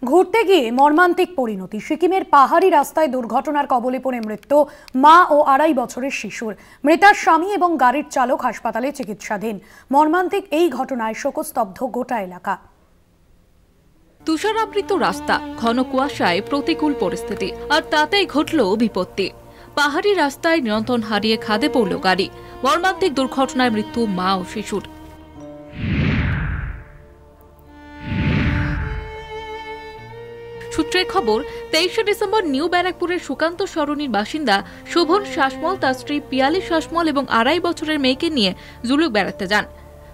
ঘুরতে গিয়ে মর্মান্তিক পরিণতি। সিকিমের পাহাড়ি রাস্তায় দুর্ঘটনার কবলে পড়ে মৃত্যু মা ও ২.৫ বছরের শিশুর। মৃতার স্বামী এবং গাড়ির চালক হাসপাতালে চিকিৎসাধীন। মর্মান্তিক এই ঘটনায় শোকস্তব্ধ গোটা এলাকা। তুষারাবৃত রাস্তা, ঘন কুয়াশায় প্রতিকূল পরিস্থিতি, আর তাতেই ঘটল বিপত্তি। পাহাড়ি রাস্তায় নিয়ন্ত্রণ হারিয়ে খাদে পড়ল গাড়ি। মর্মান্তিক দুর্ঘটনায় মৃত্যু মা ও শিশুর। সূত্রের খবর, ২৩শে ডিসেম্বর নিউ ব্যারাকপুরের সুকান্ত সরণির বাসিন্দা শোভন শাসমল তার স্ত্রী পিয়ালি শাসমল এবং ২.৫ বছরের মেয়েকে নিয়ে জুলুক বেড়াতে যান।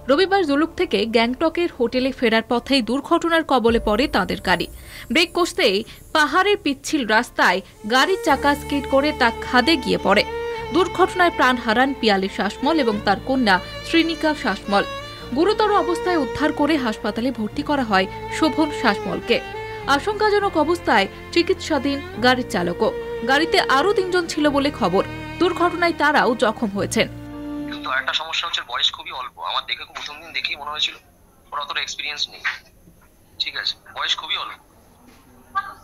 রবিবার জুলুক থেকে গ্যাংটকের হোটেলে ফেরার পথেই দুর্ঘটনার কবলে পড়ে তাদের গাড়ি। ব্রেক কষতেই পাহাড়ের পিচ্ছিল রাস্তায় গাড়ির চাকা স্কিড করে তা খাদে গিয়ে পড়ে। দুর্ঘটনায় প্রাণ হারান পিয়ালি শাসমল এবং তার কন্যা শ্রীনিকা শাসমল। গুরুতর অবস্থায় উদ্ধার করে হাসপাতালে ভর্তি করা হয় শোভন শাসমলকে। আশঙ্কাজনক অবস্থায় চিকিৎসাধীন গাড়ির চালকও। গাড়িতে আরো ৩ জন ছিল বলে খবর। দুর্ঘটনায় তারাও জখম হয়েছেন। কিন্তু একটা সমস্যা হচ্ছে, বয়স খুবই অল্প। আমার দেখে প্রথম দিন দেখেই মনে হয়েছিল ওর অতটা এক্সপিরিয়েন্স নেই। ঠিক আছে, বয়স খুবই অল্প।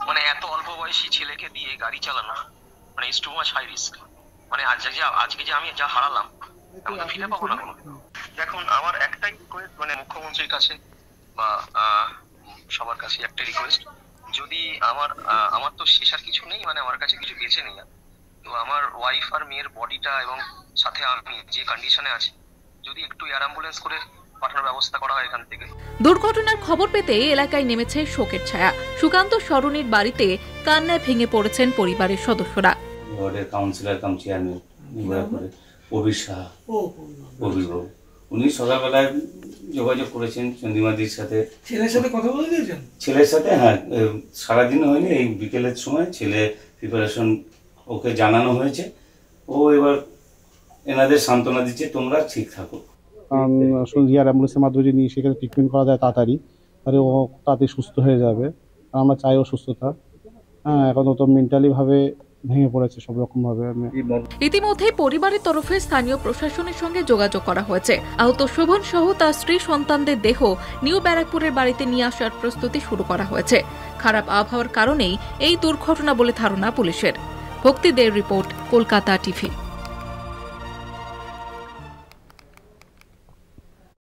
মানে এত অল্প বয়সী ছেলেকে দিয়ে গাড়ি চালানো, মানে it's too much high risk. মানে আজকে যে আমি যা হারালাম, আমি তো ফিরে পাবো না কোনো। দেখুন, আমার একটাই রিকোয়েস্ট, মানে মুখ্যমন্ত্রীর কাছে বা সবার কাছে একটা রিকোয়েস্ট, যদি আমার তো শেষার কিছু নেই, মানে আমার কাছে কিছু বেঁচে নেই। তো আমার ওয়াইফ আর মেয়ের বডিটা এবং সাথে আমি যে কন্ডিশনে আছি, যদি একটু এয়ার অ্যাম্বুলেন্স করে পাঠানোর ব্যবস্থা করা হয় এখান থেকে। দুর্ঘটনার খবর পেতে এলাকায় নেমেছে শোকের ছায়া। সুকান্ত সরণির বাড়িতে কান্নায় ভেঙে পড়েছেন পরিবারের সদস্যরা। ওয়ার্ডের কাউন্সিলর কাম চেয়ারম্যান কবির সাহা, উনি সকালবেলায় যোগাযোগ করেছেন চন্দ্রিমাদির সাথে। ছেলের সাথে কথা বলে দিয়েছেন? ছেলের সাথে, হ্যাঁ, সারাদিন হয়নি, এই বিকেলের সময় ছেলে প্রিপারেশন ওকে জানানো হয়েছে। ও এবার এনাদের সান্ত্বনা দিচ্ছে, তোমরা ঠিক থাকো। এয়ার অ্যাম্বুলেন্সের মাধ্যমে নিয়ে সেখানে ট্রিটমেন্ট করা যায় তাড়াতাড়ি, তাহলে ও তাড়াতাড়ি সুস্থ হয়ে যাবে। আমরা চাই ও সুস্থ থাক। হ্যাঁ, এখন তো মেন্টালি ভাবে ভেঙে পড়েছে সব রকম ভাবে। ইতিমধ্যে পরিবারের তরফে স্থানীয় প্রশাসনের সঙ্গে যোগাযোগ করা হয়েছে। আহত শোভন সহ তার স্ত্রী সন্তানদের দেহ নিউ ব্যারাকপুরের বাড়িতে নিয়ে আসার প্রস্তুতি শুরু করা হয়েছে। খারাপ আবহাওয়ার কারণেই এই দুর্ঘটনা বলে ধারণা পুলিশের। ভক্তি দের রিপোর্ট, কলকাতা টিভি।